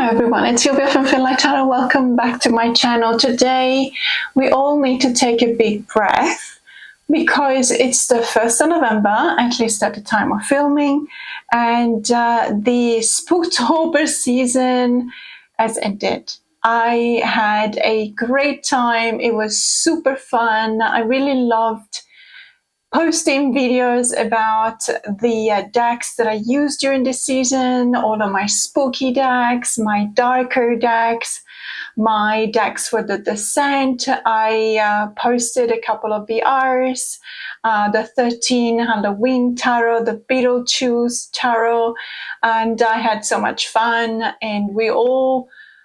Hello everyone, it's Silvia from Finlight Tarot. Welcome back to my channel. Today we all need to take a big breath because it's the 1st of November, at least at the time of filming, and the Spooktober season has ended. I had a great time. It was super fun. I really loved posting videos about the decks that I used during this season, all of my spooky decks, my darker decks, my decks for the descent. I posted a couple of VRs, the 13 Halloween tarot, the Beetlejuice tarot, and I had so much fun. And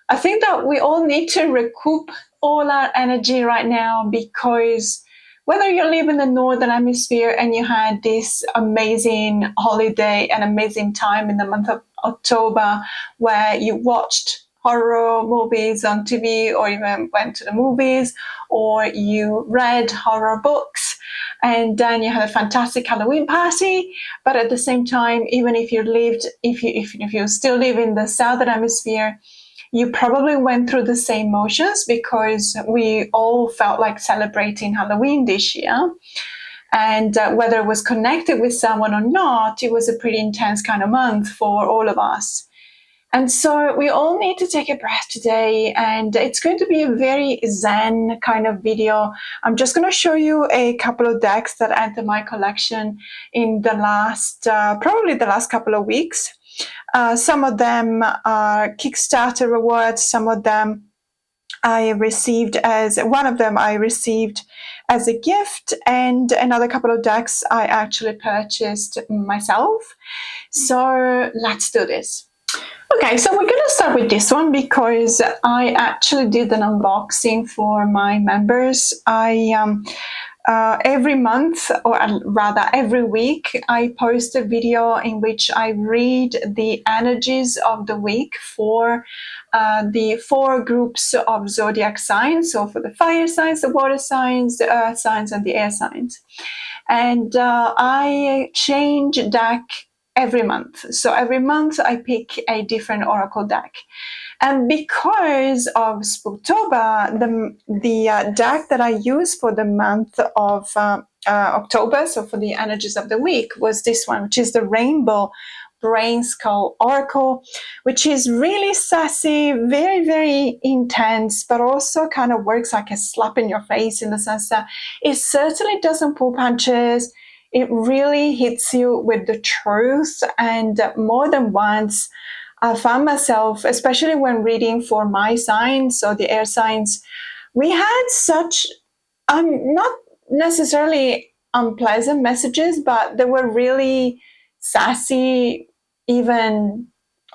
I think that we all need to recoup all our energy right now, because whether you live in the Northern Hemisphere and you had this amazing holiday and amazing time in the month of October where you watched horror movies on TV or even went to the movies, or you read horror books, and then you had a fantastic Halloween party. But at the same time, even if you still live in the Southern Hemisphere, you probably went through the same motions, because we all felt like celebrating Halloween this year. And whether it was connected with someone or not, it was a pretty intense kind of month for all of us. And so we all need to take a breath today, and it's going to be a very zen kind of video. I'm just going to show you a couple of decks that entered my collection in the last, probably the last couple of weeks. Some of them are Kickstarter rewards, some of them one of them I received as a gift, and another couple of decks I actually purchased myself. So let's do this. Okay, so we're going to start with this one because I actually did an unboxing for my members. Every month, or rather every week, I post a video in which I read the energies of the week for the 4 groups of zodiac signs. So for the fire signs, the water signs, the earth signs, and the air signs. And I change deck every month. So every month I pick a different oracle deck. And because of Spooktober, the deck that I used for the month of October, so for the energies of the week, was this one, which is the Rainbow Brain Skull Oracle, which is really sassy, very, very intense, but also kind of works like a slap in your face, in the sense that it certainly doesn't pull punches. It really hits you with the truth. And more than once, I found myself, especially when reading for my signs, so the air signs, we had such, not necessarily unpleasant messages, but they were really sassy, even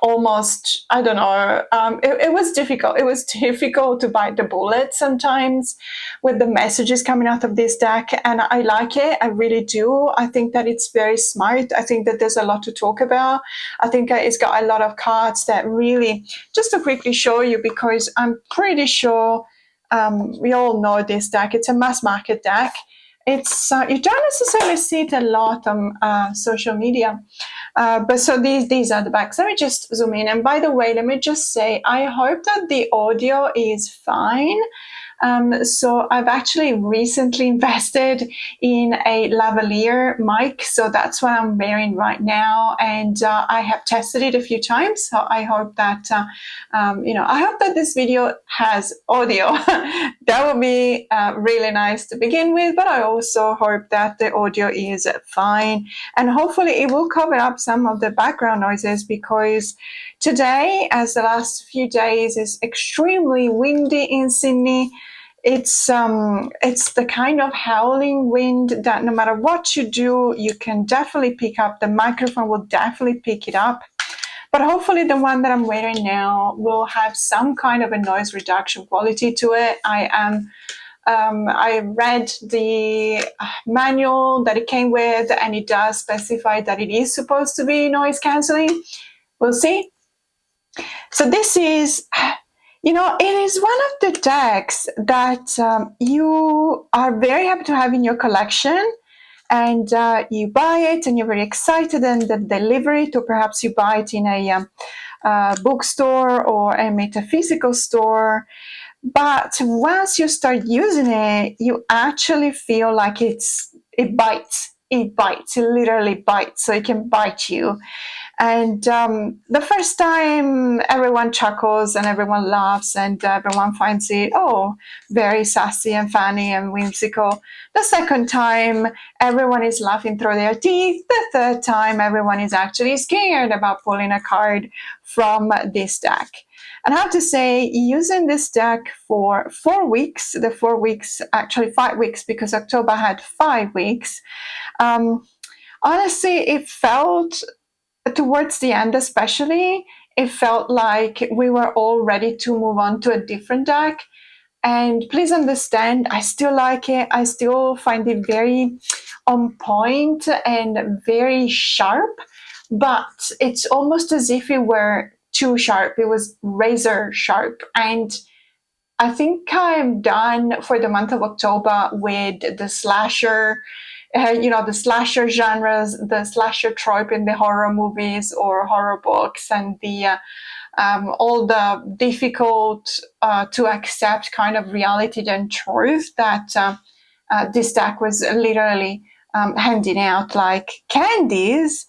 almost, I don't know, it was difficult. It was difficult to bite the bullet sometimes with the messages coming out of this deck, and I like it. I really do. I think that it's very smart. I think that there's a lot to talk about. I think it's got a lot of cards that really, just to quickly show you, because I'm pretty sure we all know this deck. It's a mass market deck. It's you don't necessarily see it a lot on social media, but so these are the backs. Let me just zoom in. And by the way, let me just say, I hope that the audio is fine. So I've actually recently invested in a lavalier mic, so that's what I'm wearing right now, and I have tested it a few times. So I hope that I hope that this video has audio. That would be really nice to begin with, but I also hope that the audio is fine, and hopefully it will cover up some of the background noises, because today, as the last few days, is extremely windy in Sydney. It's the kind of howling wind that no matter what you do, you can definitely pick up. The microphone will definitely pick it up. But hopefully the one that I'm wearing now will have some kind of a noise reduction quality to it. I read the manual that it came with, and it does specify that it is supposed to be noise cancelling. We'll see. So this is, it is one of the decks that you are very happy to have in your collection, and you buy it and you're very excited and then deliver it, or perhaps you buy it in a bookstore or a metaphysical store. But once you start using it, you actually feel like it bites. It bites. It literally bites. So it can bite you. And the first time, everyone chuckles and everyone laughs and everyone finds it, very sassy and funny and whimsical. The second time, everyone is laughing through their teeth. The third time, everyone is actually scared about pulling a card from this deck. And I have to say, using this deck for 4 weeks, the 4 weeks, actually 5 weeks, because October had 5 weeks, honestly, it felt, towards the end especially, it felt like we were all ready to move on to a different deck. And please understand, I still like it. I still find it very on point and very sharp, but it's almost as if it were too sharp. It was razor sharp. And I think I'm done for the month of October with the slasher, the slasher genres, the slasher trope in the horror movies or horror books, and the all the difficult to accept kind of reality and truth that this deck was literally handing out like candies.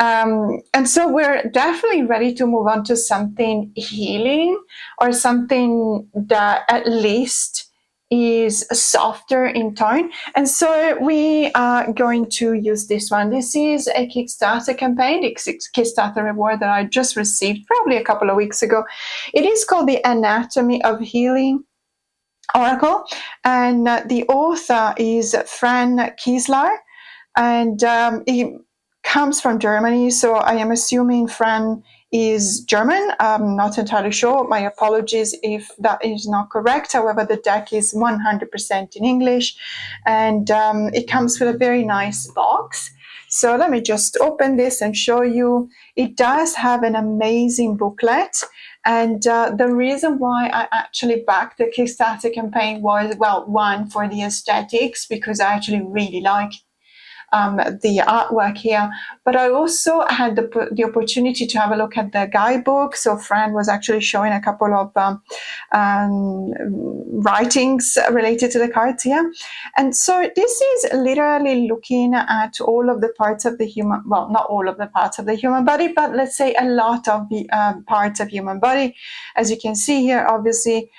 And so we're definitely ready to move on to something healing, or something that at least is softer in tone. And so we are going to use this one. This is a Kickstarter campaign, the Kickstarter reward that I just received probably a couple of weeks ago. It is called the Anatomy of Healing Oracle, and the author is Fran Kiesler, and he comes from Germany, so I am assuming Fran is German. I'm not entirely sure. My apologies if that is not correct. However, the deck is 100% in English, and it comes with a very nice box. So let me just open this and show you. It does have an amazing booklet. And the reason why I actually backed the Kickstarter campaign was, well, one, for the aesthetics, because I actually really like the artwork here, but I also had the opportunity to have a look at the guidebook. So Fran was actually showing a couple of writings related to the cards here. And so this is literally looking at all of the parts of the human, well, not all of the parts of the human body, but let's say a lot of the parts of human body, as you can see here, obviously.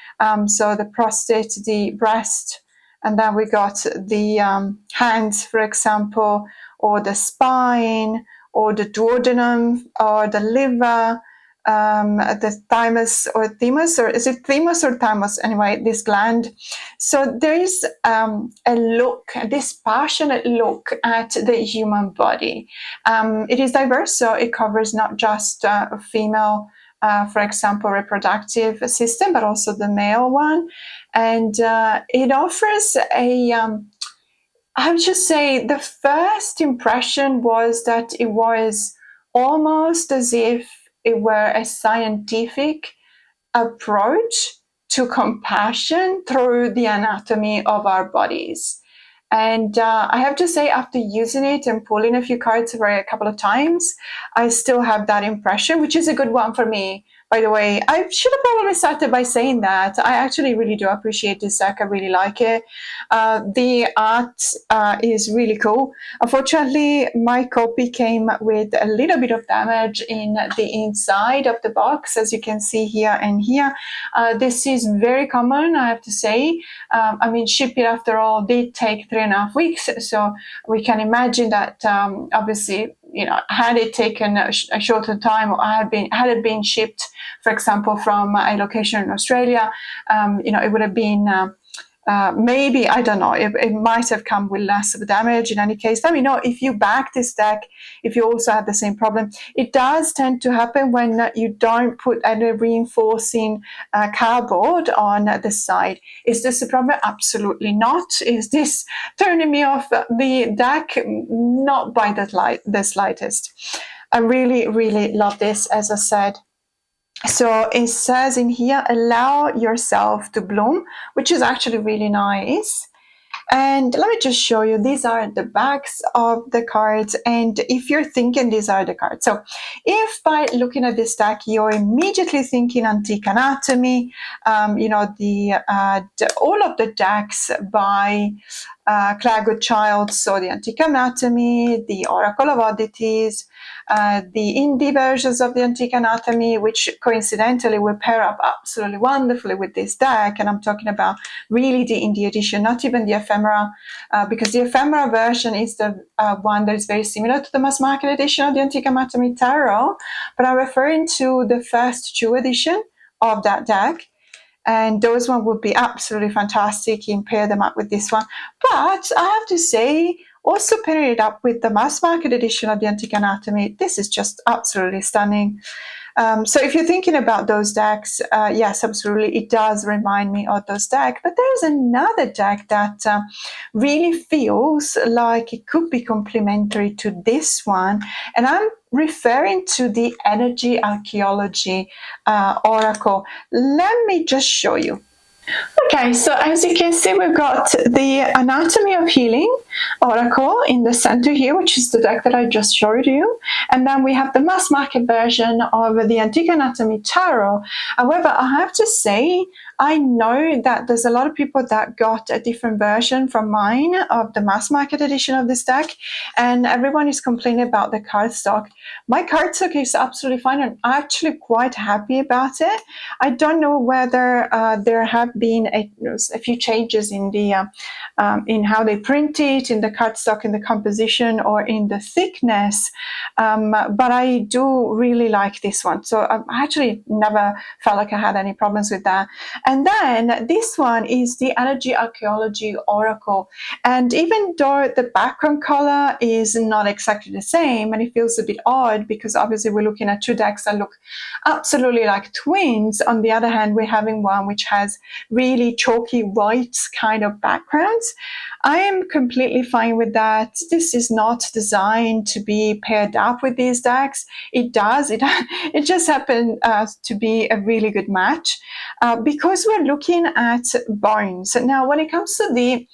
So the prostate, the breast, and then we got the hands, for example, or the spine, or the duodenum, or the liver, the thymus or thymus, or is it thymus or thymus? Anyway, this gland. So there is a look, this passionate look at the human body. It is diverse, so it covers not just female, for example, reproductive system, but also the male one. And it offers I would just say the first impression was that it was almost as if it were a scientific approach to compassion through the anatomy of our bodies. And I have to say, after using it and pulling a few cards for a couple of times, I still have that impression, which is a good one for me. By the way, I should have probably started by saying that. I actually really do appreciate this deck. I really like it. The art is really cool. Unfortunately, my copy came with a little bit of damage in the inside of the box, as you can see here and here. This is very common, I have to say. I mean, shipping, after all, did take 3.5 weeks. So we can imagine that, obviously, had it taken a shorter time, or had it been shipped, for example, from a location in Australia, it would have been maybe, I don't know, it might have come with less of damage. In any case, let me know if you back this deck, if you also have the same problem. It does tend to happen when you don't put any reinforcing cardboard on the side. Is this a problem? Absolutely not. Is this turning me off the deck? Not by the slightest. I really, really love this, as I said. So it says in here, allow yourself to bloom, which is actually really nice. And let me just show you, these are the backs of the cards. And if you're thinking these are the cards, so if by looking at this deck, you're immediately thinking antique anatomy, all of the decks by Clare Goodchild, so the Antique Anatomy, the Oracle of Oddities, the indie versions of the Antique Anatomy, which coincidentally will pair up absolutely wonderfully with this deck. And I'm talking about really the indie edition, not even the ephemera, because the ephemera version is the one that is very similar to the mass market edition of the Antique Anatomy Tarot. But I'm referring to the first two edition of that deck. And those one would be absolutely fantastic. You can pair them up with this one. But I have to say, also pairing it up with the mass market edition of the Antique Anatomy, this is just absolutely stunning. So if you're thinking about those decks, yes, absolutely, it does remind me of those decks. But there's another deck that really feels like it could be complementary to this one. And I'm referring to the Energy Archaeology Oracle. Let me just show you. Okay, so as you can see, we've got the Anatomy of Healing Oracle in the center here, which is the deck that I just showed you. And then we have the mass market version of the Antique Anatomy Tarot. However, I have to say, I know that there's a lot of people that got a different version from mine of the mass market edition of this deck, and everyone is complaining about the cardstock. My cardstock is absolutely fine, and I'm actually quite happy about it. I don't know whether there have been a few changes in the in how they print it, in the cardstock, in the composition, or in the thickness, but I do really like this one. So I actually never felt like I had any problems with that. And then this one is the Energy Archaeology Oracle. And even though the background color is not exactly the same, and it feels a bit odd because obviously we're looking at two decks that look absolutely like twins, on the other hand, we're having one which has really chalky white kind of backgrounds. I am completely fine with that. This is not designed to be paired up with these decks. It does. It just happened to be a really good match because we're looking at bones. Now, when it comes to the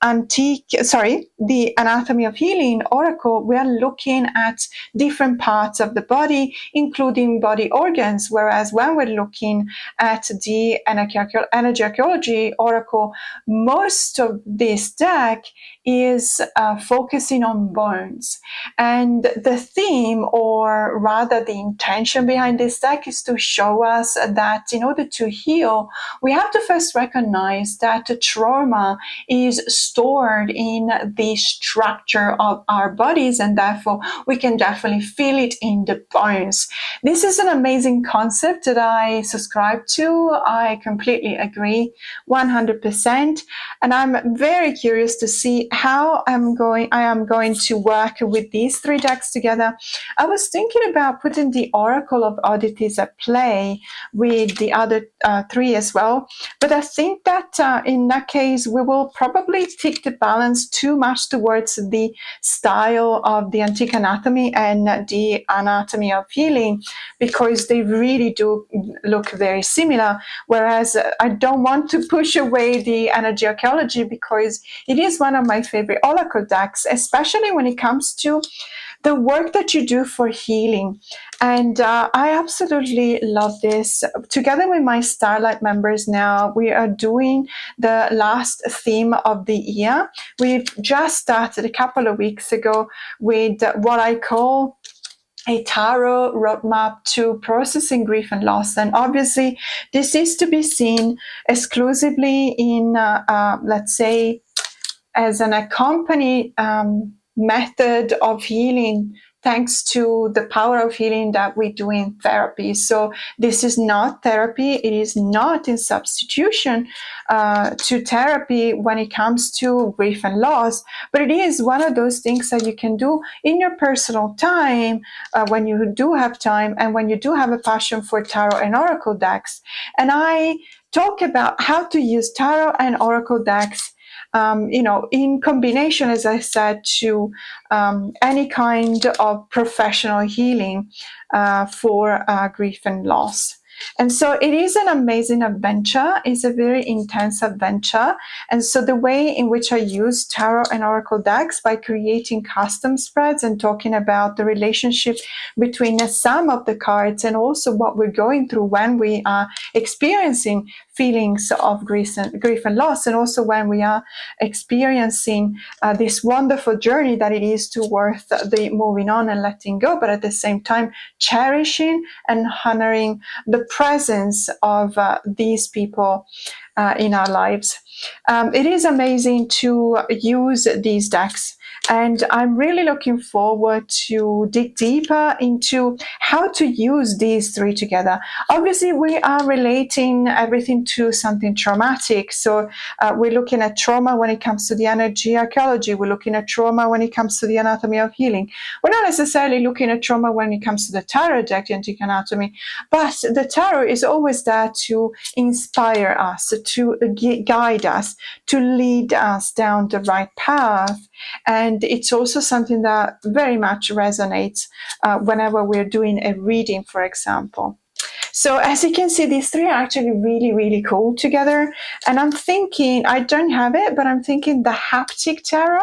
the Anatomy of Healing Oracle, we are looking at different parts of the body, including body organs, whereas when we're looking at the Energy Archaeology Oracle, most of this deck is focusing on bones. And the theme, or rather the intention behind this deck, is to show us that in order to heal, we have to first recognize that trauma is stored in the structure of our bodies, and therefore we can definitely feel it in the bones. This is an amazing concept that I subscribe to. I completely agree 100%, and I'm very curious to see how I am going to work with these three decks together. I was thinking about putting the Oracle of Oddities at play with the other three as well, but I think that in that case we will probably take the balance too much towards the style of the Antique Anatomy and the Anatomy of Healing, because they really do look very similar, whereas I don't want to push away the Energy Archaeology because it is one of my favorite Oracle decks, especially when it comes to the work that you do for healing. And I absolutely love this. Together with my Starlight members now, we are doing the last theme of the year. We've just started a couple of weeks ago with what I call a tarot roadmap to processing grief and loss. And obviously, this is to be seen exclusively in, let's say, as an accompanied method of healing, thanks to the power of healing that we do in therapy. So this is not therapy. It is not in substitution to therapy when it comes to grief and loss, but it is one of those things that you can do in your personal time when you do have time and when you do have a passion for tarot and oracle decks. And I talk about how to use tarot and oracle decks in combination, as I said, to any kind of professional healing for grief and loss. And so it is an amazing adventure. It's a very intense adventure. And so the way in which I use tarot and oracle decks by creating custom spreads and talking about the relationship between some of the cards and also what we're going through when we are experiencing feelings of grief and loss, and also when we are experiencing this wonderful journey that it is towards the moving on and letting go, but at the same time cherishing and honoring the presence of these people in our lives. It is amazing to use these decks, and I'm really looking forward to dig deeper into how to use these three together. Obviously, we are relating everything to something traumatic. So we're looking at trauma when it comes to the energy archaeology. We're looking at trauma when it comes to the anatomy of healing. We're not necessarily looking at trauma when it comes to the tarot deck, genetic anatomy, but the tarot is always there to inspire us, to guide us, to lead us down the right path. And it's also something that very much resonates whenever we're doing a reading, for example. So as you can see, these three are actually really, really cool together. And I'm thinking, I don't have it, but I'm thinking the Haptic Tarot,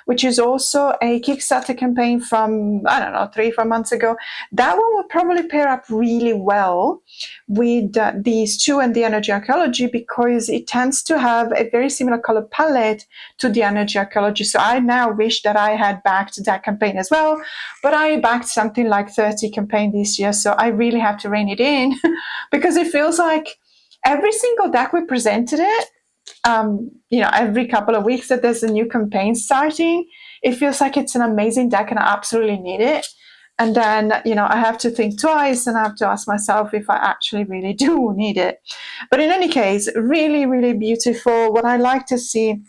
which is also a Kickstarter campaign from, I don't know, 3-4 months ago. That one would probably pair up really well with these two and the energy archaeology, because it tends to have a very similar color palette to the energy archaeology. So I now wish that I had backed that campaign as well, but I backed something like 30 campaign this year. So I really have to rein it in because it feels like every single deck we presented it, every couple of weeks that there's a new campaign starting, it feels like it's an amazing deck and I absolutely need it. And then, I have to think twice and I have to ask myself if I actually really do need it. But in any case, really, really beautiful. What I like to see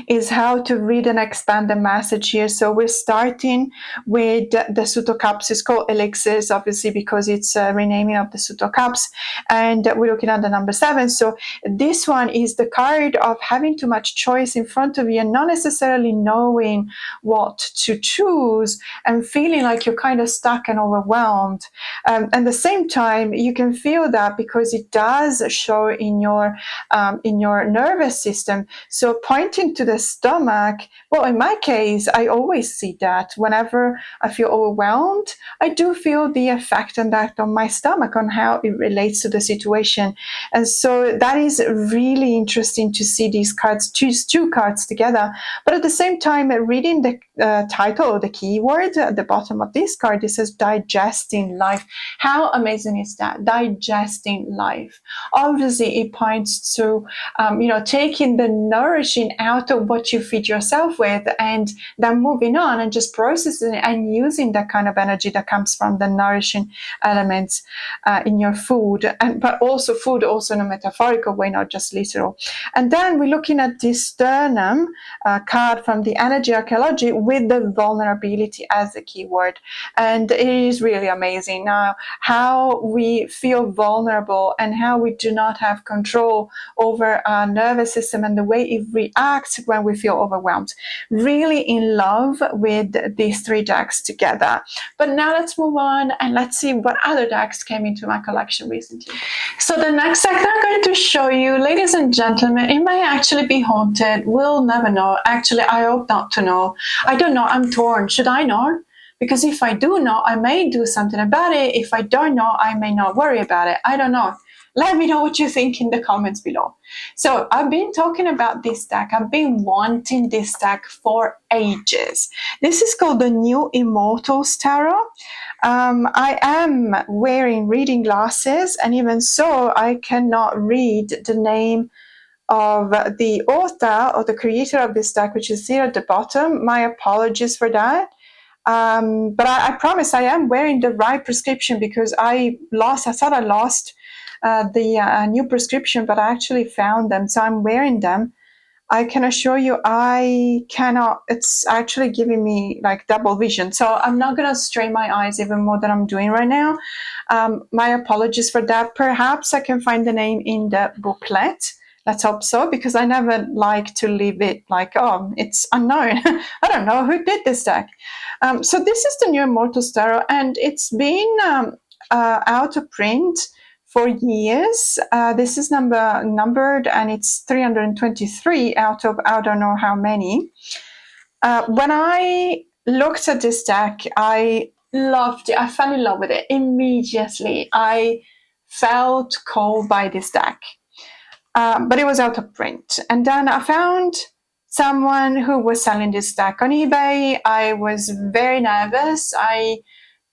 is how to read and expand the message here. So we're starting with the Suto Cups. It's called Elixirs, obviously, because it's a renaming of the Suto Cups. And we're looking at the number 7. So this one is the card of having too much choice in front of you and not necessarily knowing what to choose and feeling like you're kind of stuck and overwhelmed. At the same time, you can feel that because it does show in your nervous system. So pointing to the stomach, well, in my case, I always see that whenever I feel overwhelmed, I do feel the effect and that on my stomach, on how it relates to the situation. And so that is really interesting to see these cards, choose two cards together. But at the same time, reading the title or the keyword at the bottom of this card, it says digesting life. How amazing is that? Digesting life. Obviously, it points to taking the nourishing out of what you feed yourself with and then moving on and just processing it and using that kind of energy that comes from the nourishing elements in your food, but also food also in a metaphorical way, not just literal. And then we're looking at this sternum card from the energy archaeology with the vulnerability as the keyword. And it is really amazing now how we feel vulnerable and how we do not have control over our nervous system and the way it reacts when we feel overwhelmed. Really in love with these three decks together. But now let's move on and let's see what other decks came into my collection recently. So the next deck that I'm going to show you, ladies and gentlemen, it may actually be haunted. We'll never know. Actually, I hope not to know. I don't know. I'm torn. Should I know? Because if I do know, I may do something about it. If I don't know, I may not worry about it. I don't know. Let me know what you think in the comments below. So I've been talking about this deck. I've been wanting this deck for ages. This is called the New Immortals Tarot. I am wearing reading glasses, and even so, I cannot read the name of the author or the creator of this deck, which is here at the bottom. My apologies for that. But I promise I am wearing the right prescription, because I thought I lost the new prescription, but I actually found them, so I'm wearing them. I can assure you I cannot, it's actually giving me like double vision, so I'm not going to strain my eyes even more than I'm doing right now. My apologies for that. Perhaps I can find the name in the booklet. Let's hope so, because I never like to leave it like, oh, it's unknown. I don't know who did this deck. So this is the New Immortals Tarot, and it's been out of print for years. This is numbered, and it's 323 out of I don't know how many. When I looked at this deck, I loved it. I fell in love with it immediately. I felt called by this deck. But it was out of print. And then I found someone who was selling this deck on eBay. I was very nervous. I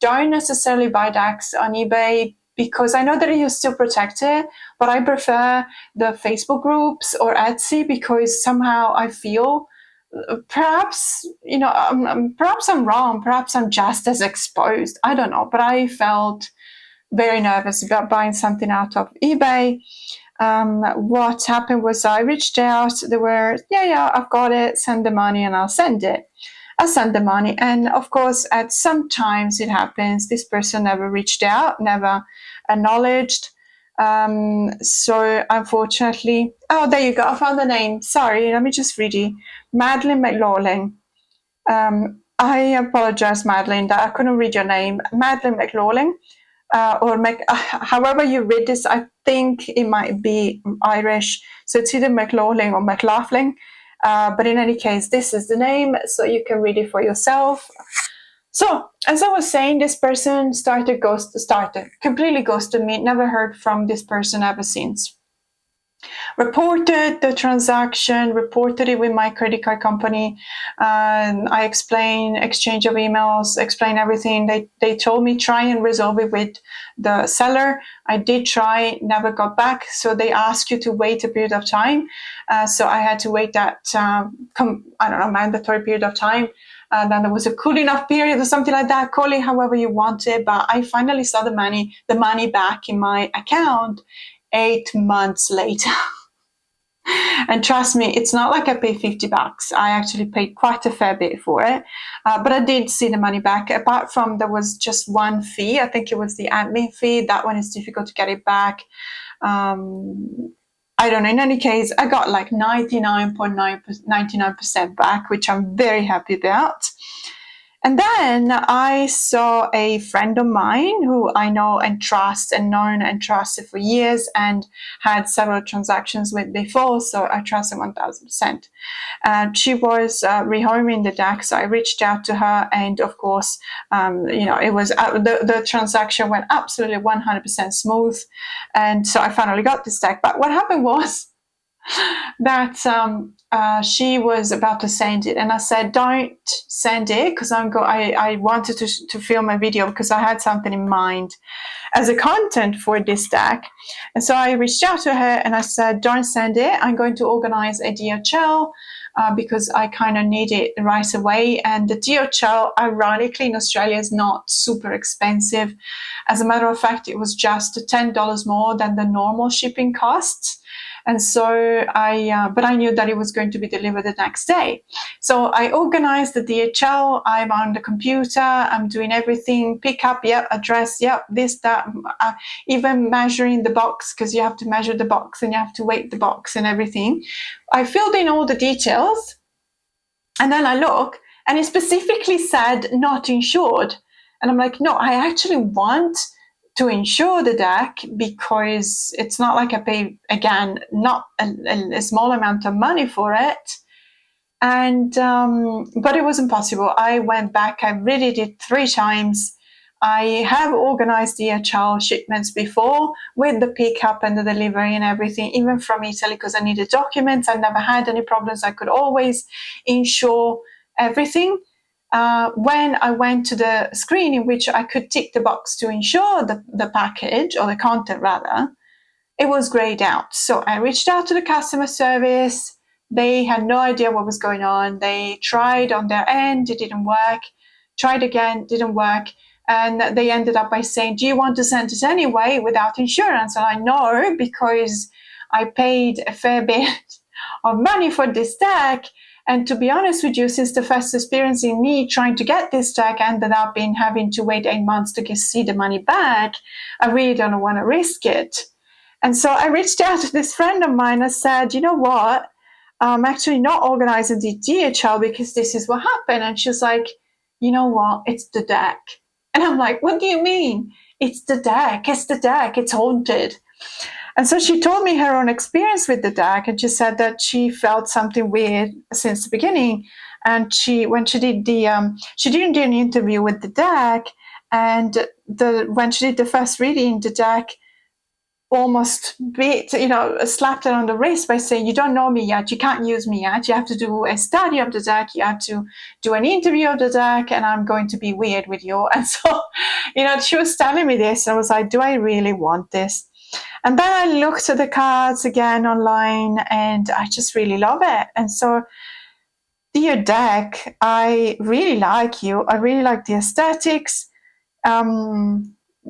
don't necessarily buy decks on eBay because I know that you're still protected, but I prefer the Facebook groups or Etsy because somehow I feel perhaps, perhaps I'm wrong, perhaps I'm just as exposed. I don't know, but I felt very nervous about buying something out of eBay. What happened was I reached out. They were, yeah, I've got it. Send the money and I'll send it. I sent the money. And of course, at some times it happens, this person never reached out, never acknowledged. So unfortunately, oh, there you go. I found the name. Sorry, let me just read it. Madeline McLaughlin. I apologize, Madeline, that I couldn't read your name. Madeline McLaughlin. However you read this, I think it might be Irish, so it's either McLaughlin or McLaughlin. But in any case, this is the name, so you can read it for yourself. So, as I was saying, this person completely ghosted me. Never heard from this person ever since. Reported the transaction, reported it with my credit card company. I explained exchange of emails, explained everything. They told me try and resolve it with the seller. I did try, never got back. So they ask you to wait a period of time. So I had to wait that, mandatory period of time. Then there was a cooling off period or something like that. Call it however you want it. But I finally saw the money back in my account 8 months later. And trust me, it's not like I paid $50. I actually paid quite a fair bit for it. But I did see the money back. Apart from there was just one fee. I think it was the admin fee. That one is difficult to get it back. I don't know. In any case, I got like 99.99% back, which I'm very happy about. And then I saw a friend of mine who I know and trust and known and trusted for years and had several transactions with before, so I trust her 1000%. She was rehoming the deck, so I reached out to her, and of course, it was the transaction went absolutely 100% smooth, and so I finally got this deck. But what happened was that she was about to send it, and I said, don't send it, because I wanted to film a video because I had something in mind as a content for this deck. And so I reached out to her and I said, don't send it. I'm going to organize a DHL because I kind of need it right away. And the DHL, ironically, in Australia is not super expensive. As a matter of fact, it was just $10 more than the normal shipping costs. And so but I knew that it was going to be delivered the next day. So I organized the DHL. I'm on the computer. I'm doing everything. Pick up, address, this, that. Even measuring the box, because you have to measure the box and you have to weight the box and everything. I filled in all the details. And then I look, and it specifically said not insured. And I'm like, no, I actually want to insure the deck because it's not like I pay, again, not a small amount of money for it. And but it wasn't possible. I went back. I really did 3 times. I have organized DHL shipments before with the pickup and the delivery and everything, even from Italy, because I needed documents. I never had any problems. I could always insure everything. When I went to the screen in which I could tick the box to insure the package, or the content rather, it was grayed out. So I reached out to the customer service. They had no idea what was going on. They tried on their end, it didn't work. Tried again, didn't work. And they ended up by saying, do you want to send it anyway without insurance? And I know, because I paid a fair bit of money for this deck. And to be honest with you, since the first experience in me trying to get this deck ended up in having to wait 8 months to see the money back, I really don't want to risk it. And so I reached out to this friend of mine. I said, you know what? I'm actually not organizing the DHL because this is what happened. And she's like, you know what? It's the deck. And I'm like, what do you mean? it's the deck, it's haunted. And so she told me her own experience with the deck, and she said that she felt something weird since the beginning. And when she did she didn't do an interview with the deck, and when she did the first reading, the deck almost slapped her on the wrist by saying, "You don't know me yet, you can't use me yet, you have to do a study of the deck, you have to do an interview of the deck, and I'm going to be weird with you." And so, she was telling me this, and I was like, do I really want this? And then I looked at the cards again online, and I just really love it. And so, dear deck, I really like you, I really like the aesthetics,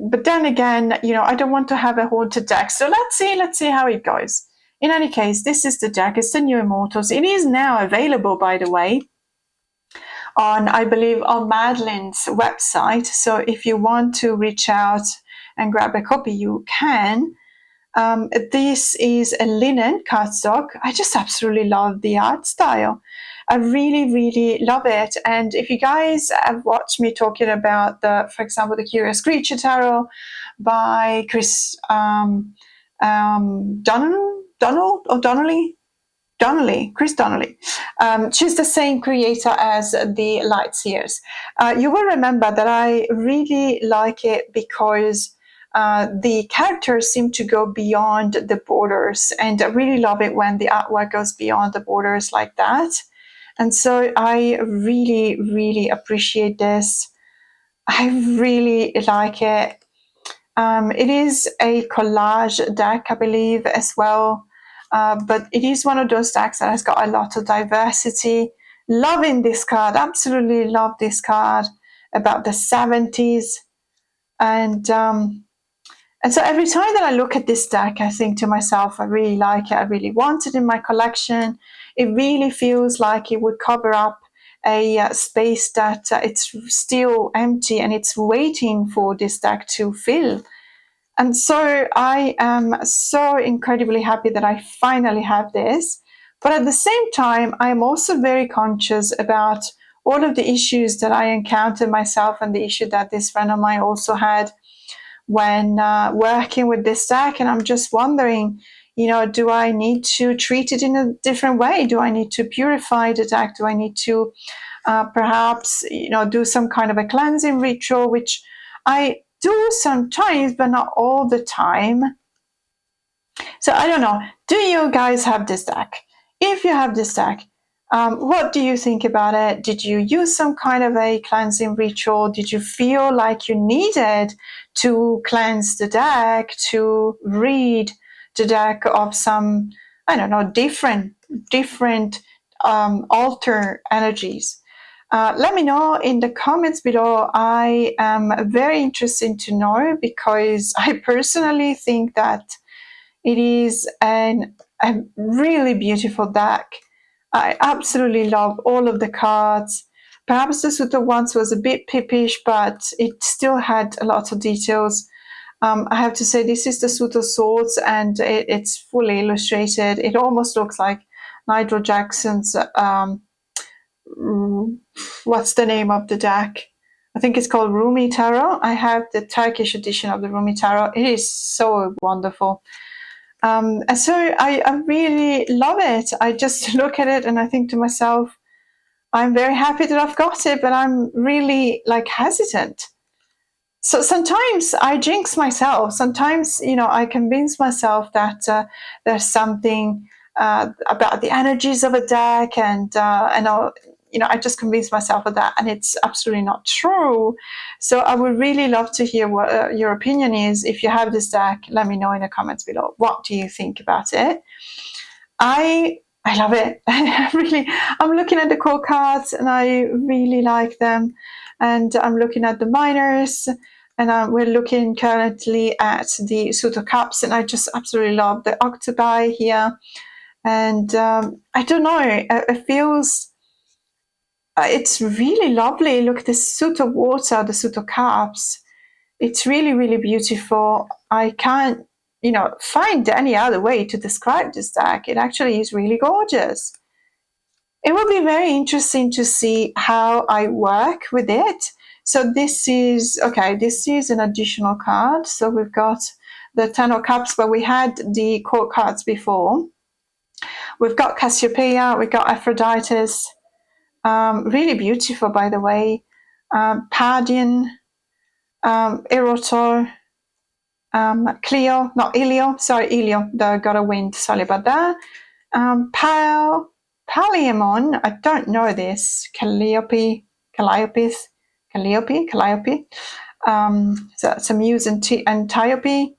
but then again, I don't want to have a haunted deck. So let's see how it goes. In any case, this is the deck. It's the New Immortals. It is now available, by the way, I believe, on Madeline's website. So if you want to reach out and grab a copy, you can. This is a linen cardstock. I just absolutely love the art style. I really, really love it. And if you guys have watched me talking about for example, the Curious Creature Tarot by Chris Chris Donnelly. She's the same creator as the Light Seers. You will remember that I really like it because the characters seem to go beyond the borders, and I really love it when the artwork goes beyond the borders like that. And so I really, really appreciate this. I really like it. It is a collage deck, I believe, as well. But it is one of those decks that has got a lot of diversity. Loving this card, absolutely love this card about the 70s. And so every time that I look at this deck, I think to myself, I really like it. I really want it in my collection. It really feels like it would cover up a space that it's still empty and it's waiting for this deck to fill. And so I am so incredibly happy that I finally have this. But at the same time, I am also very conscious about all of the issues that I encountered myself, and the issue that this friend of mine also had when working with this deck. And I'm just wondering, do I need to treat it in a different way? Do I need to purify the deck? Do I need to perhaps, do some kind of a cleansing ritual, which I do sometimes, but not all the time. So I don't know. Do you guys have this deck? If you have this deck, what do you think about it? Did you use some kind of a cleansing ritual? Did you feel like you needed to cleanse the deck, to read the deck of some, different alter energies? Let me know in the comments below. I am very interested to know, because I personally think that it is a really beautiful deck. I absolutely love all of the cards. Perhaps the Suitor once was a bit pippish, but it still had a lot of details. I have to say, this is the Suitor Swords, and it's fully illustrated. It almost looks like Nigel Jackson's, what's the name of the deck? I think it's called Rumi Tarot. I have the Turkish edition of the Rumi Tarot. It is so wonderful. And so I really love it. I just look at it and I think to myself, I'm very happy that I've got it, but I'm really hesitant. So sometimes I jinx myself. Sometimes, I convince myself that there's something about the energies of a deck, and I just convince myself of that, and it's absolutely not true. So I would really love to hear what your opinion is. If you have this deck, let me know in the comments below. What do you think about it? I love it. I'm looking at the core cards and I really like them. And I'm looking at the minors, and we're looking currently at the Suitor Cups, and I just absolutely love the octopi here. And I don't know, it feels, it's really lovely. Look at this Suitor Water, the Suitor Cups. It's really, really beautiful. I can't find any other way to describe this deck. It actually is really gorgeous. It will be very interesting to see how I work with it. So this is, okay, this is an additional card. So we've got the Ten of Cups, but we had the court cards before. We've got Cassiopeia, we've got Aphrodite, really beautiful, by the way, Padian, Erotor, Cleo, not Elio, sorry, Elio, the God of Wind, sorry about that. Palaemon, I don't know this, Calliope. So it's a muse and Antiope.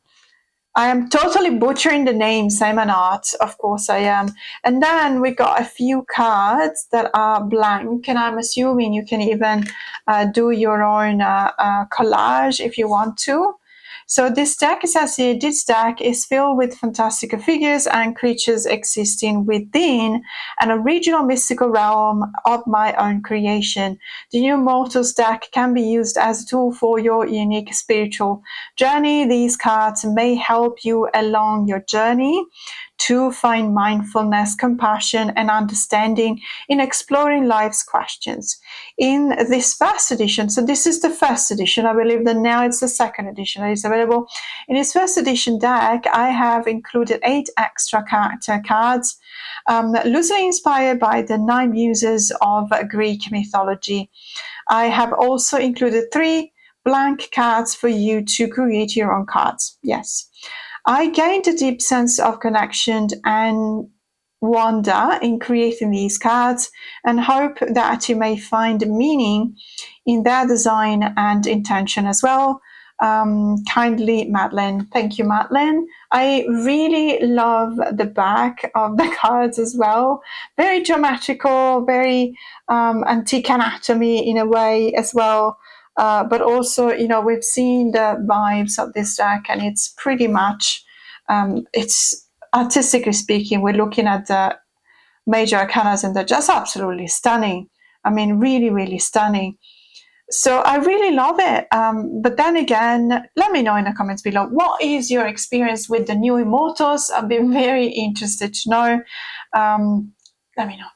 I am totally butchering the names. I'm an art, of course I am. And then we got a few cards that are blank, and I'm assuming you can even do your own collage if you want to. So this deck, it says here, this deck is filled with fantastical figures and creatures existing within an original mystical realm of my own creation. The New Mortals deck can be used as a tool for your unique spiritual journey. These cards may help you along your journey to find mindfulness, compassion, and understanding in exploring life's questions. In this first edition, so this is the first edition, I believe that now it's the second edition that is available. In this first edition deck, I have included 8 extra character cards, loosely inspired by the 9 muses of Greek mythology. I have also included 3 blank cards for you to create your own cards. Yes. I gained a deep sense of connection and wonder in creating these cards, and hope that you may find meaning in their design and intention as well. Kindly, Madeline. Thank you, Madeline. I really love the back of the cards as well. Very geometrical, very antique anatomy in a way as well. But also, you know, we've seen the vibes of this deck, and it's pretty much, it's artistically speaking, we're looking at the major arcanas and they're just absolutely stunning. I mean, really, really stunning. So I really love it. But then again, let me know in the comments below, what is your experience with the New Immortals? I've been very interested to know. Let me know.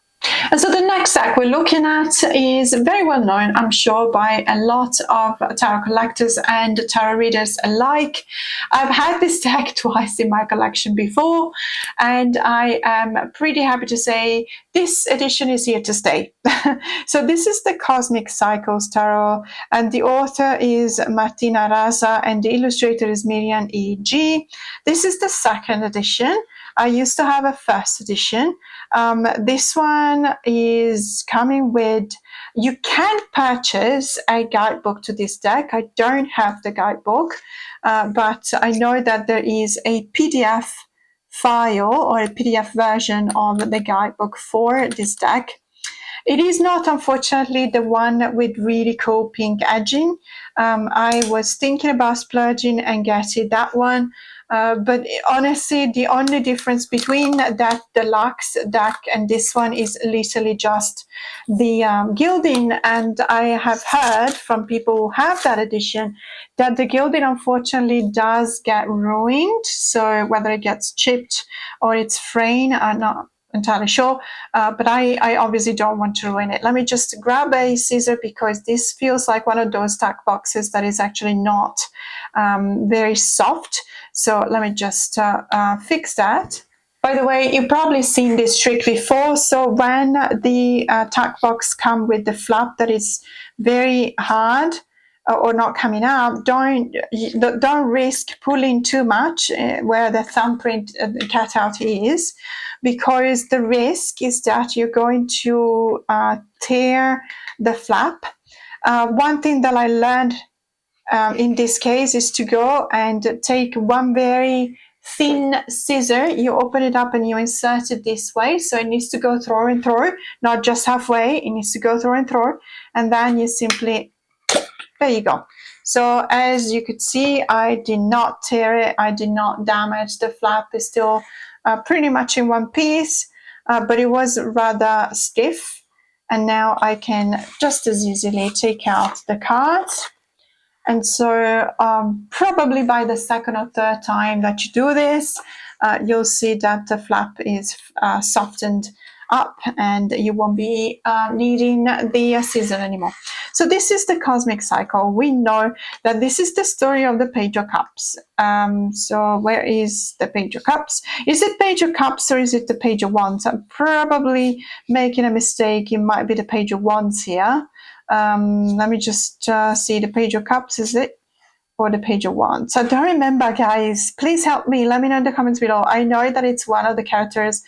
And so the next deck we're looking at is very well known, I'm sure, by a lot of tarot collectors and tarot readers alike. I've had this deck twice in my collection before, and I am pretty happy to say this edition is here to stay. So this is the Cosmic Cycles Tarot, and the author is Martina Raza and the illustrator is Miriam E.G. This is the second edition. I used to have a first edition. This one is coming with, you can purchase a guidebook to this deck. I don't have the guidebook, but I know that there is a PDF file or a PDF version of the guidebook for this deck. It is not, unfortunately, the one with really cool pink edging. I was thinking about splurging and getting that one. But honestly, the only difference between that deluxe deck and this one is literally just the gilding. And I have heard from people who have that edition that the gilding unfortunately does get ruined. So whether it gets chipped or it's fraying, I'm not entirely sure, but I obviously don't want to ruin it. Let me just grab a scissor, because this feels like one of those tack boxes that is actually not very soft. So let me just fix that. By the way, you've probably seen this trick before. So when the tack box come with the flap that is very hard or not coming up, don't risk pulling too much where the thumbprint cutout is, because the risk is that you're going to tear the flap. One thing that I learned in this case is to go and take one very thin scissor. You open it up and you insert it this way, so it needs to go through and through, not just halfway. It needs to go through and through, and then you simply, there you go. So as you could see, I did not tear it, I did not damage the flap. It's still pretty much in one piece, but it was rather stiff, and now I can just as easily take out the cards. And so probably by the second or third time that you do this, you'll see that the flap is softened up, and you won't be needing the scissor anymore. So this is the cosmic cycle. We know that this is the story of the Page of Cups. So where is the Page of Cups? Is it Page of Cups or is it the Page of Wands? I'm probably making a mistake. It might be the Page of Wands here. Let me just see. The Page of Cups, is it? Or the Page of Wands? I don't remember, guys. Please help me. Let me know in the comments below. I know that it's one of the characters.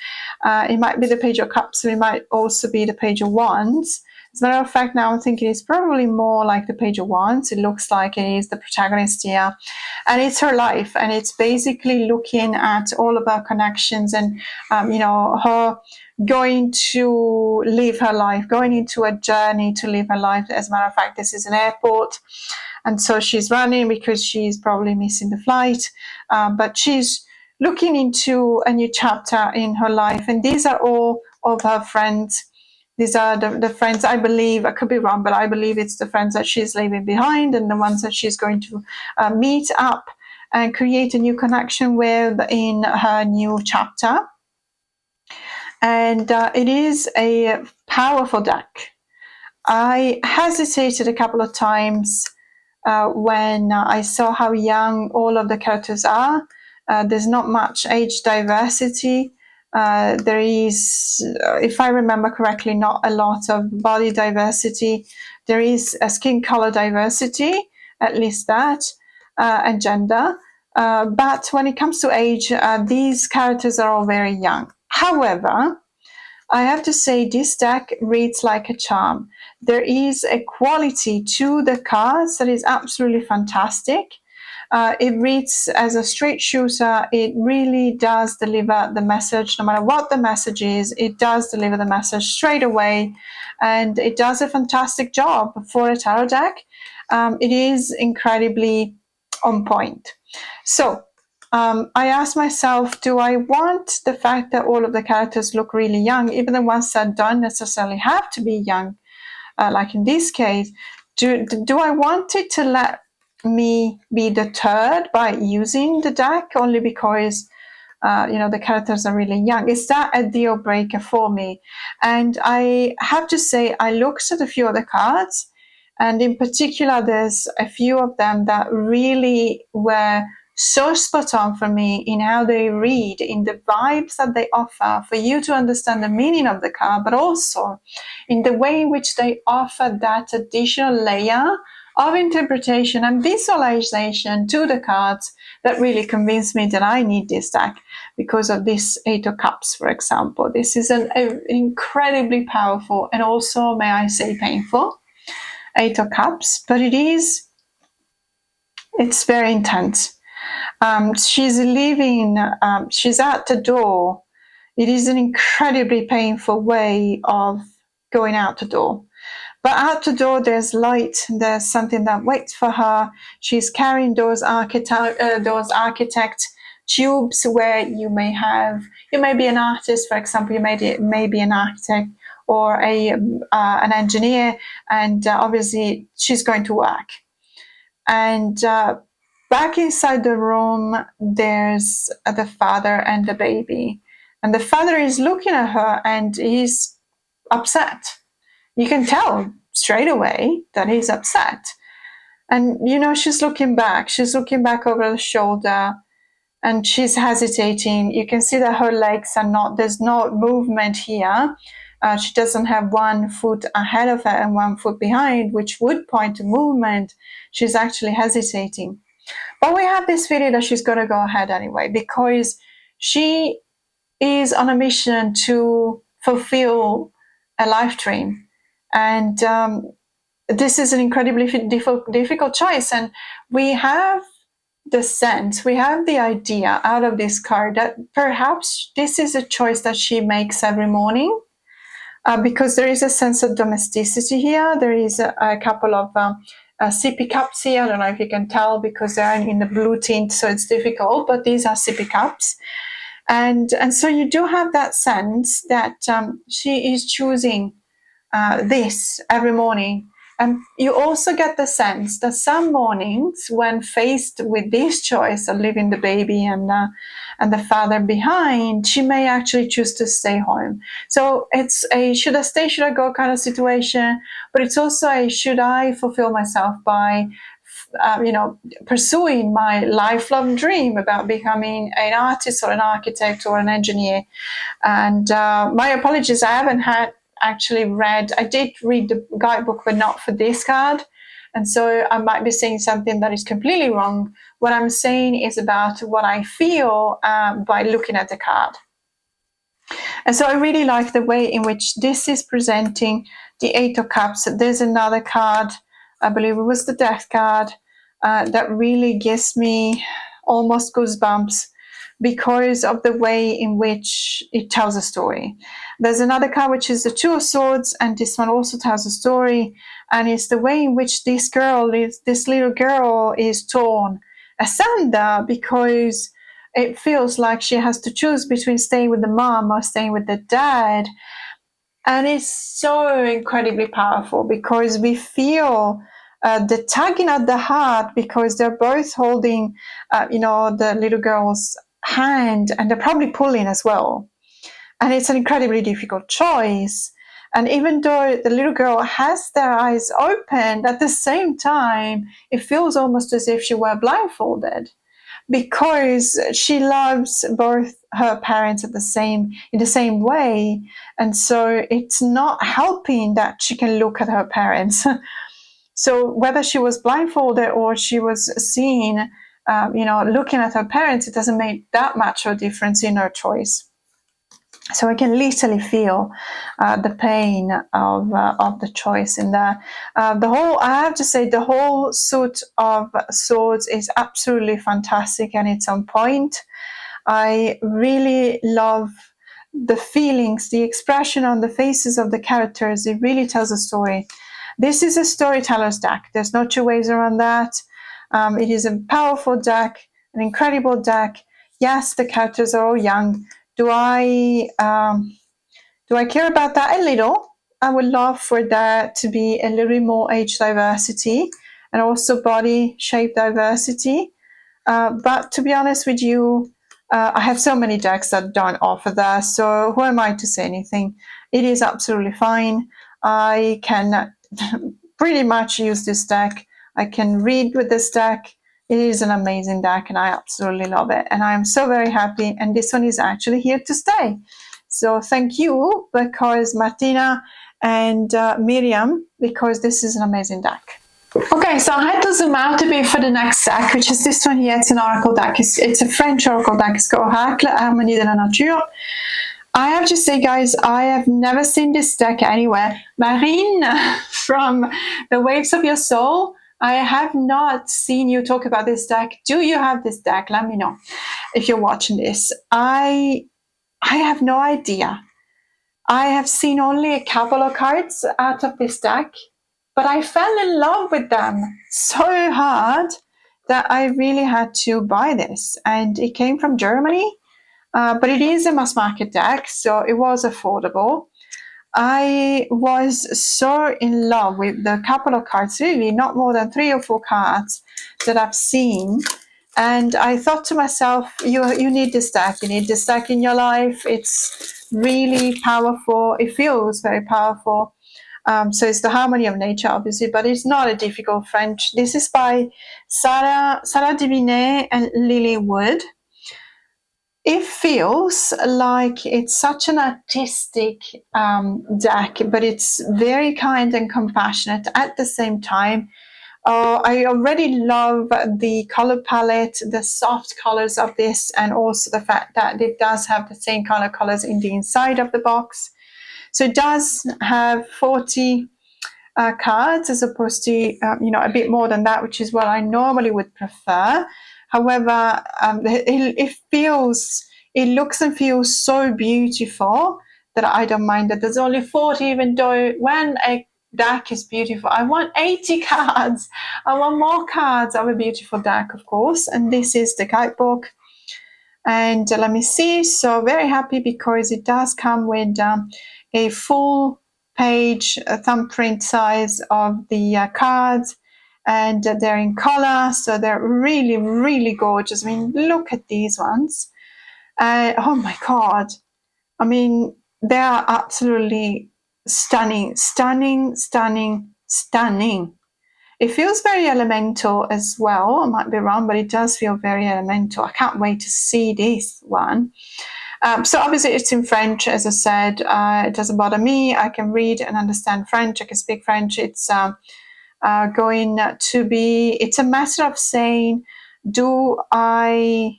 It might be the Page of Cups. It might also be the Page of Wands. As a matter of fact, now I'm thinking it's probably more like the Page of Wands. It looks like it is the protagonist here. And it's her life. And it's basically looking at all of her connections and, her going to live her life, going into a journey to live her life. As a matter of fact, this is an airport. And so she's running because she's probably missing the flight. But she's looking into a new chapter in her life. And these are all of her friends. These are the friends, I believe, I could be wrong, but I believe it's the friends that she's leaving behind and the ones that she's going to meet up and create a new connection with in her new chapter. And it is a powerful deck. I hesitated a couple of times when I saw how young all of the characters are. There's not much age diversity. There is, if I remember correctly, not a lot of body diversity. There is a skin color diversity, at least that, and gender. But when it comes to age, these characters are all very young. However, I have to say this deck reads like a charm. There is a quality to the cards that is absolutely fantastic. It reads as a straight shooter. It really does deliver the message. No matter what the message is, it does deliver the message straight away. And it does a fantastic job for a tarot deck. It is incredibly on point. So I asked myself, do I want the fact that all of the characters look really young, even the ones that don't necessarily have to be young, like in this case, do I want it to let me be deterred by using the deck only because the characters are really young? Is that a deal breaker for me? And I have to say, I looked at a few of the cards, and in particular, there's a few of them that really were so spot on for me in how they read, in the vibes that they offer for you to understand the meaning of the card, but also in the way in which they offer that additional layer of interpretation and visualization to the cards that really convinced me that I need this deck because of this Eight of Cups, for example. This is an incredibly powerful and also, may I say, painful Eight of Cups, but it's very intense. She's leaving, she's at the door. It is an incredibly painful way of going out the door. But out the door, there's light. There's something that waits for her. She's carrying those architect tubes where you may be an artist, for example. You may be an architect or an engineer, and obviously she's going to work. And back inside the room, there's the father and the baby. And the father is looking at her and he's upset. You can tell straight away that he's upset. And, she's looking back. She's looking back over the shoulder and she's hesitating. You can see that her legs there's no movement here. She doesn't have one foot ahead of her and one foot behind, which would point to movement. She's actually hesitating. But we have this feeling that she's going to go ahead anyway, because she is on a mission to fulfill a life dream. And this is an incredibly difficult choice. And we have the sense, we have the idea out of this card that perhaps this is a choice that she makes every morning. Because there is a sense of domesticity here. There is a couple of sippy cups here. I don't know if you can tell because they're in the blue tint, so it's difficult, but these are sippy cups. And so you do have that sense that she is choosing this every morning And you also get the sense that some mornings, when faced with this choice of leaving the baby and the father behind, she may actually choose to stay home. So it's a should I stay, should I go kind of situation, but it's also a should I fulfill myself by pursuing my lifelong dream about becoming an artist or an architect or an engineer. And my apologies, I haven't I did read the guidebook, but not for this card. And so I might be saying something that is completely wrong. What I'm saying is about what I feel by looking at the card. And so I really like the way in which this is presenting the Eight of Cups. There's another card, I believe it was the Death card, that really gives me almost goosebumps because of the way in which it tells a story. There's another card which is the Two of Swords, and this one also tells a story, and it's the way in which this little girl is torn asunder because it feels like she has to choose between staying with the mom or staying with the dad. And it's so incredibly powerful because we feel the tugging at the heart because they're both holding, the little girl's hand, and they're probably pulling as well. And it's an incredibly difficult choice. And even though the little girl has their eyes open, at the same time, it feels almost as if she were blindfolded because she loves both her parents in the same way. And so it's not helping that she can look at her parents. So whether she was blindfolded or she was seeing, looking at her parents, it doesn't make that much of a difference in her choice. So I can literally feel the pain of the choice in there. I have to say, the whole suit of swords is absolutely fantastic and it's on point. I really love the feelings, the expression on the faces of the characters. It really tells a story. This is a storyteller's deck. There's no two ways around that. It is a powerful deck, an incredible deck. Yes, the characters are all young. Do I care about that? A little. I would love for there to be a little bit more age diversity and also body shape diversity. But to be honest with you, I have so many decks that don't offer that. So who am I to say anything? It is absolutely fine. I can pretty much use this deck. I can read with this deck. It is an amazing deck and I absolutely love it. And I am so very happy. And this one is actually here to stay. So thank you, because Martina and Miriam, because this is an amazing deck. Okay, so I had to zoom out a bit for the next deck, which is this one here. It's an oracle deck. It's a French oracle deck. It's called Oracle Harmonie de la Nature. I have to say, guys, I have never seen this deck anywhere. Marine from The Waves of Your Soul, I have not seen you talk about this deck. Do you have this deck? Let me know if you're watching this. I have no idea. I have seen only a couple of cards out of this deck, but I fell in love with them so hard that I really had to buy this. And it came from Germany, but it is a mass market deck, so it was affordable. I was so in love with the couple of cards, really not more than 3 or 4 cards that I've seen. And I thought to myself, you need this deck. You need this deck in your life. It's really powerful. It feels very powerful. So it's the Harmony of Nature, obviously, but it's not a difficult French. This is by Sarah Divinet and Lily Wood. It feels like it's such an artistic deck, but it's very kind and compassionate at the same time. I already love the color palette, the soft colors of this, and also the fact that it does have the same colors in the inside of the box. So it does have 40 cards as opposed to a bit more than that, which is what I normally would prefer. However, it looks and feels so beautiful that I don't mind that there's only 40, even though when a deck is beautiful, I want 80 cards. I want more cards of a beautiful deck, of course. And this is the guidebook. And let me see. So very happy because it does come with a full page thumbprint size of the cards, and they're in color, so they're really, really gorgeous. I mean, look at these ones. Oh my God. I mean, they are absolutely stunning, stunning, stunning, stunning. It feels very elemental as well. I might be wrong, but it does feel very elemental. I can't wait to see this one. So obviously it's in French, as I said. It doesn't bother me. I can read and understand French. I can speak French. It's going to be, it's a matter of saying, do I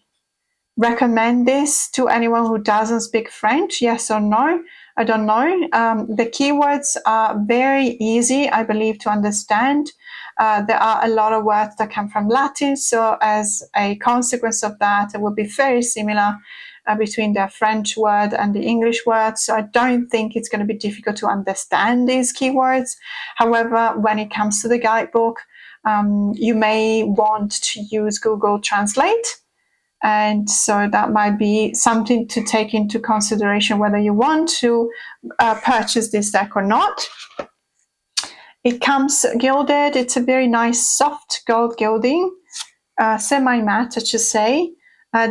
recommend this to anyone who doesn't speak French? Yes or no? I don't know. The keywords are very easy, I believe, to understand. There are a lot of words that come from Latin, so as a consequence of that, it will be very similar between the French word and the English word. So I don't think it's going to be difficult to understand these keywords. However, when it comes to the guidebook, you may want to use Google Translate. And so that might be something to take into consideration whether you want to purchase this deck or not. It comes gilded. It's a very nice soft gold gilding, semi-matte, I should say.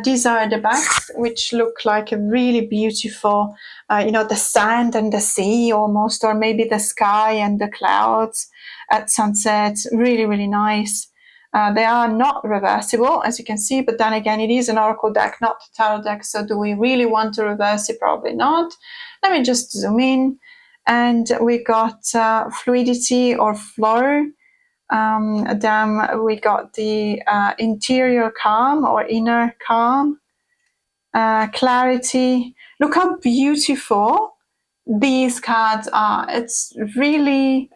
These are the backs, which look like a really beautiful, the sand and the sea almost, or maybe the sky and the clouds at sunset. Really, really nice. They are not reversible, as you can see, but then again, it is an oracle deck, not a tarot deck. So do we really want to reverse it? Probably not. Let me just zoom in. And we got fluidity or flow. Then we got the interior calm or inner calm, clarity. Look how beautiful these cards are. It's really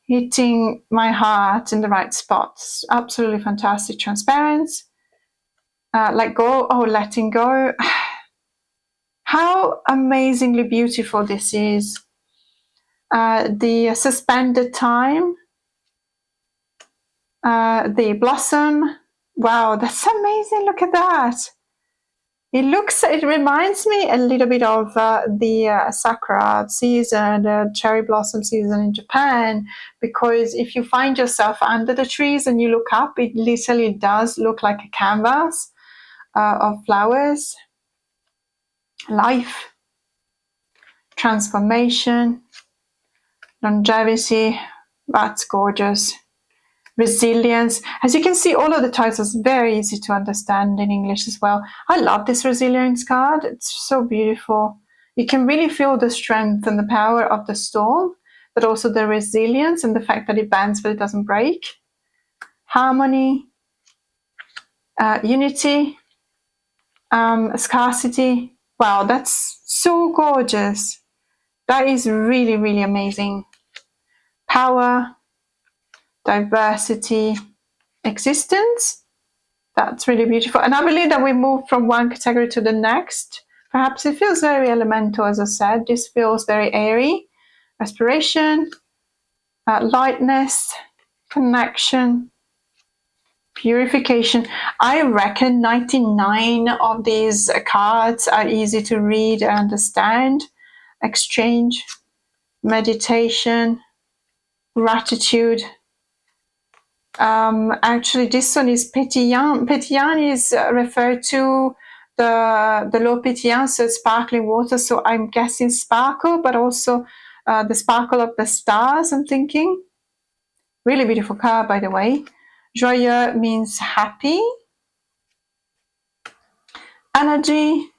hitting my heart in the right spots. Absolutely fantastic. Transparency. Let go. Oh, letting go. How amazingly beautiful this is. The suspended time. The blossom. Wow, that's amazing. Look at that. It reminds me a little bit of the sakura season, the cherry blossom season in Japan, because if you find yourself under the trees and you look up, it literally does look like a canvas of flowers. Life, transformation, longevity. That's gorgeous. Resilience. As you can see, all of the titles are very easy to understand in English as well. I love this resilience card. It's so beautiful. You can really feel the strength and the power of the storm, but also the resilience and the fact that it bends but it doesn't break. Harmony, unity, scarcity. Wow, that's so gorgeous. That is really, really amazing. Power, diversity, existence. That's really beautiful. And I believe that we move from one category to the next. Perhaps it feels very elemental, as I said. This feels very airy. Respiration, lightness, connection, purification. I reckon 99 of these cards are easy to read and understand. Exchange, meditation, gratitude. Actually, this one is pétillant. Pétillant is referred to the l'eau pétillante, so sparkling water. So I'm guessing sparkle, but also the sparkle of the stars, I'm thinking. Really beautiful card, by the way. Joyeux means happy. Energy.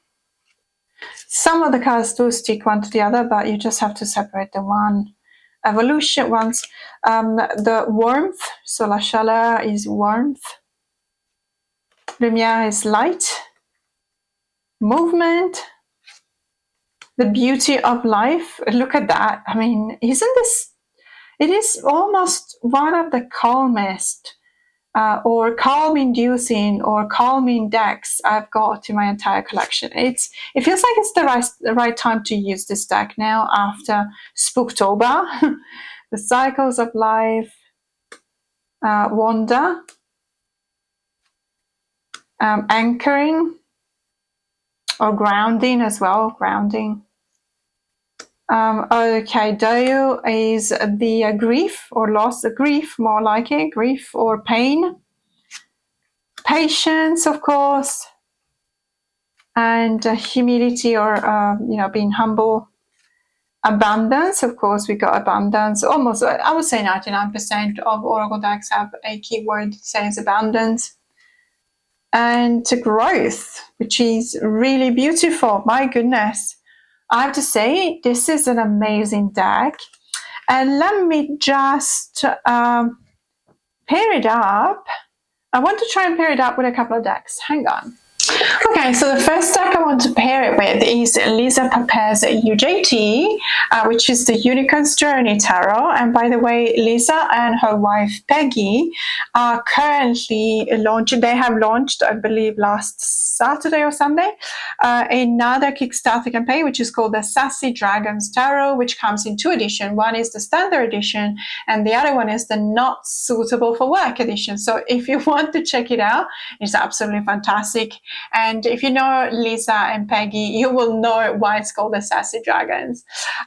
Some of the cards do stick one to the other, but you just have to separate the one. Evolution ones. The warmth. So la chaleur is warmth. Lumière is light. Movement. The beauty of life. Look at that. I mean, isn't this... It is almost one of the calmest or calm-inducing or calming decks I've got in my entire collection. It feels like it's the right time to use this deck now after Spooktober. The cycles of life, wonder, anchoring or grounding as well, grounding, Okay, Deo is the grief or loss, grief, more like it, grief or pain. Patience, of course, and humility or, being humble. Abundance, of course, we got abundance. Almost, I would say 99% of Oracle decks have a keyword that says abundance. And growth, which is really beautiful. My goodness. I have to say, this is an amazing deck. And let me just pair it up. I want to try and pair it up with a couple of decks. Hang on. Okay, so the first deck I want to pair it with is Lisa Pape's UJT, which is the Unicorn's Journey Tarot. And by the way, Lisa and her wife Peggy are currently launching, they have launched, I believe, last Saturday or Sunday, another Kickstarter campaign, which is called the Sassy Dragons Tarot, which comes in 2 editions. One is the Standard Edition, and the other one is the Not Suitable for Work Edition. So if you want to check it out, it's absolutely fantastic. And if you know Lisa and Peggy, you will know why it's called the Sassy Dragons.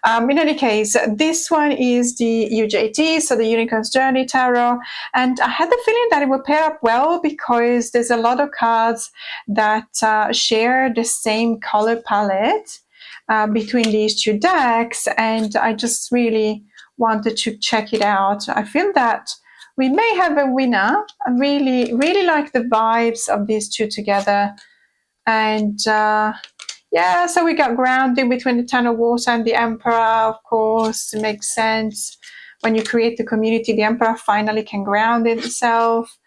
In any case, this one is the UJT, so the Unicorn's Journey Tarot. And I had the feeling that it would pair up well because there's a lot of cards that share the same color palette between these 2 decks. And I just really wanted to check it out. I feel that we may have a winner. I really, really like the vibes of these 2 together. And yeah, so we got grounding between the Ten of Water and the Emperor, of course. It makes sense. When you create the community, the Emperor finally can ground itself.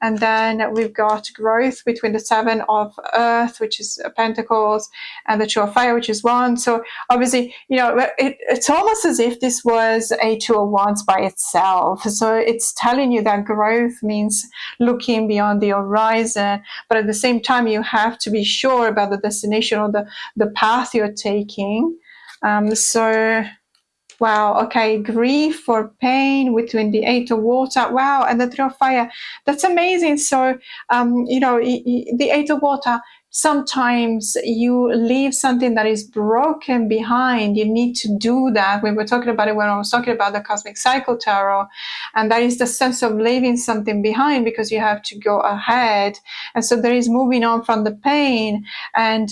And then we've got growth between the 7 of Earth, which is Pentacles, and the 2 of Fire, which is Wands. So obviously, it's almost as if this was a 2 of Wands by itself. So it's telling you that growth means looking beyond the horizon. But at the same time, you have to be sure about the destination or the path you're taking. Wow, okay, grief or pain between the 8 of Water. Wow, and the 3 of Fire. That's amazing. So, the 8 of Water, sometimes you leave something that is broken behind. You need to do that. We were talking about it when I was talking about the Cosmic Cycle Tarot. And that is the sense of leaving something behind because you have to go ahead. And so there is moving on from the pain and,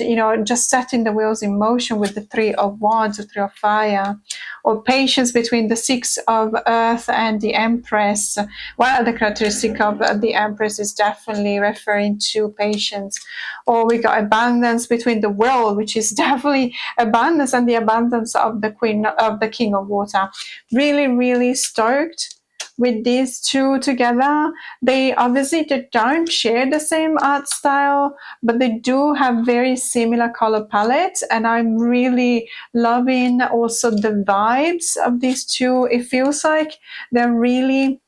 just setting the wheels in motion with the 3 of Wands, the 3 of Fire. Or patience between the 6 of Earth and the Empress. Well, the characteristic of the Empress is definitely referring to patience. Or we got abundance between the World, which is definitely abundance, and the abundance of the King of Water. Really, really stoked with these 2 together. They obviously don't share the same art style, but they do have very similar color palettes, and I'm really loving also the vibes of these 2. It feels like they're really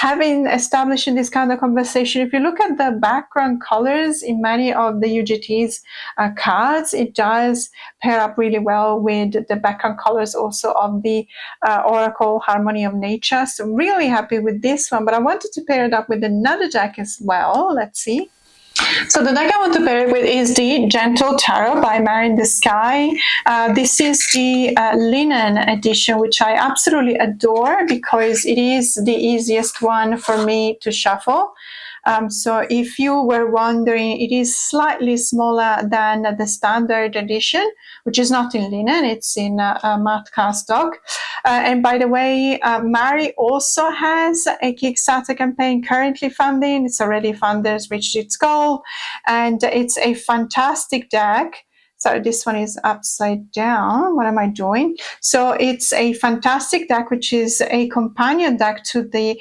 establishing this kind of conversation. If you look at the background colors in many of the UGT's cards, it does pair up really well with the background colors also of the Oracle Harmony of Nature. So really happy with this one, but I wanted to pair it up with another deck as well. Let's see. So the deck I want to pair it with is the Gentle Tarot by Mary in the Sky. This is the linen edition, which I absolutely adore because it is the easiest one for me to shuffle. So if you were wondering, it is slightly smaller than the Standard Edition, which is not in linen, it's in matte cardstock. And by the way, Mary also has a Kickstarter campaign currently funding. It's already funded, it's reached its goal, and it's a fantastic deck. So this one is upside down. What am I doing? So it's a fantastic deck, which is a companion deck to the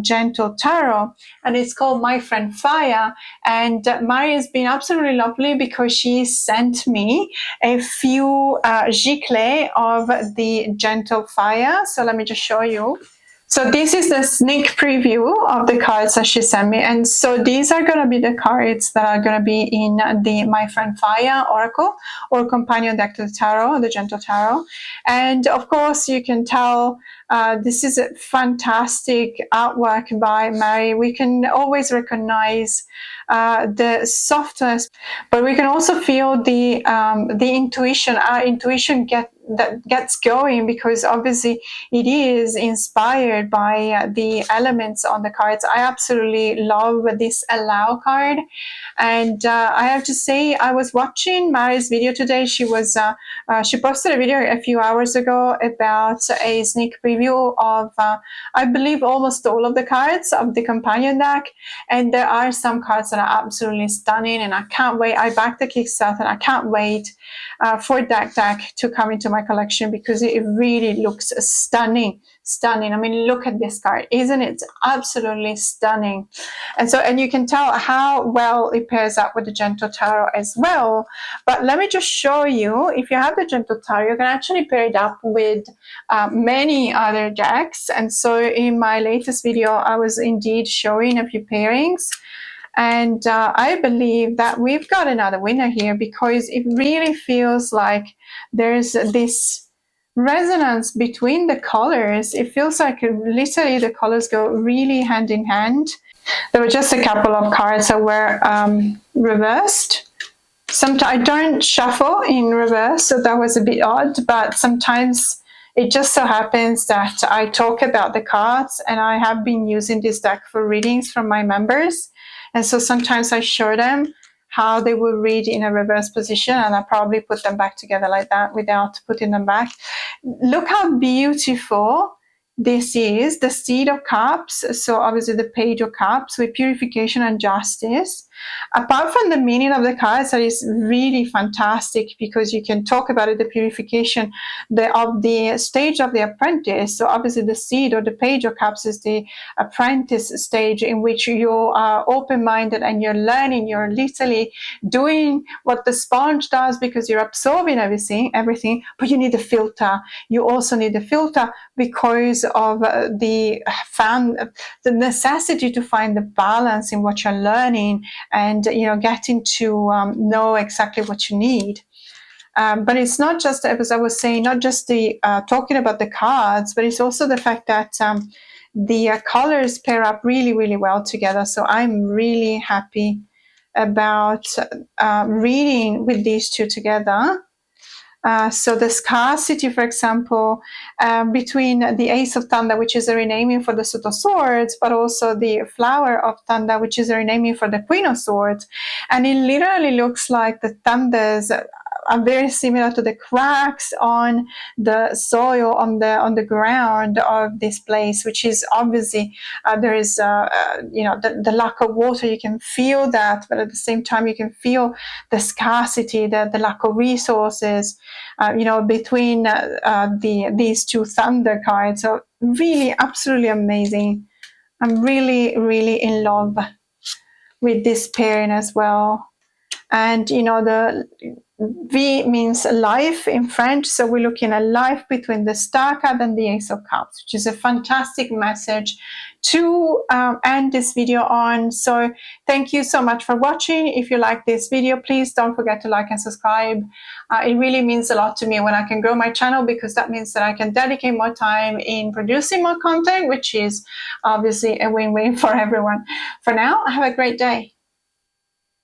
Gentle Tarot, and it's called My Friend Fire. And Mari has been absolutely lovely because she sent me a few giclées of the Gentle Fire. So let me just show you. So this is the sneak preview of the cards that she sent me. And so these are going to be the cards that are going to be in the My Friend Fire Oracle or Companion Deck to the Tarot, the Gentle Tarot. And of course, you can tell this is a fantastic artwork by Mary. We can always recognize the softness, but we can also feel the intuition. Our intuition gets going, because obviously it is inspired by the elements on the cards. I absolutely love this allow card, and I have to say, I was watching Mari's video today. She posted a video a few hours ago about a sneak preview of I believe almost all of the cards of the companion deck, and there are some cards that are absolutely stunning, and I can't wait. I backed the Kickstarter and I can't wait for that deck to come into my collection, because it really looks stunning. I mean, look at this card, isn't it absolutely stunning? And you can tell how well it pairs up with the Gentle Tarot as well. But let me just show you, if you have the Gentle Tarot, you can actually pair it up with many other decks. And so in my latest video, I was indeed showing a few pairings. And I believe that we've got another winner here, because it really feels like there's this resonance between the colors. It feels like literally the colors go really hand in hand. There were just a couple of cards that were reversed. Sometimes I don't shuffle in reverse, so that was a bit odd, but sometimes it just so happens that I talk about the cards, and I have been using this deck for readings from my members. And so sometimes I show them how they will read in a reverse position, and I probably put them back together like that without putting them back. Look how beautiful this is, the Seed of Cups. So obviously the Page of Cups with purification and justice. Apart from the meaning of the cards, that is really fantastic, because you can talk about it, the purification of the stage of the apprentice. So obviously the Seed or the Page of Cups is the apprentice stage, in which you are open-minded and you're learning, you're literally doing what the sponge does, because you're absorbing everything, but you need a filter. You also need a filter because of the necessity to find the balance in what you're learning, and getting to know exactly what you need. But it's not just, as I was saying, not just the talking about the cards, but it's also the fact that the colors pair up really, really well together. So I'm really happy about reading with these two together. So the scarcity, for example, between the Ace of Thunder, which is a renaming for the Suit of Swords, but also the Flower of Thunder, which is a renaming for the Queen of Swords. And it literally looks like the thunders are very similar to the cracks on the soil, on the ground of this place, which is obviously there is the lack of water. You can feel that, but at the same time you can feel the scarcity, the lack of resources, between these two thunder cards. So really, absolutely amazing. I'm really, really in love with this pairing as well. And the V means life in French, so we're looking at life between the Star card and the Ace of Cups, which is a fantastic message to end this video on. So thank you so much for watching. If you like this video, please don't forget to like and subscribe. It really means a lot to me when I can grow my channel, because that means that I can dedicate more time in producing more content, which is obviously a win-win for everyone. For now, have a great day.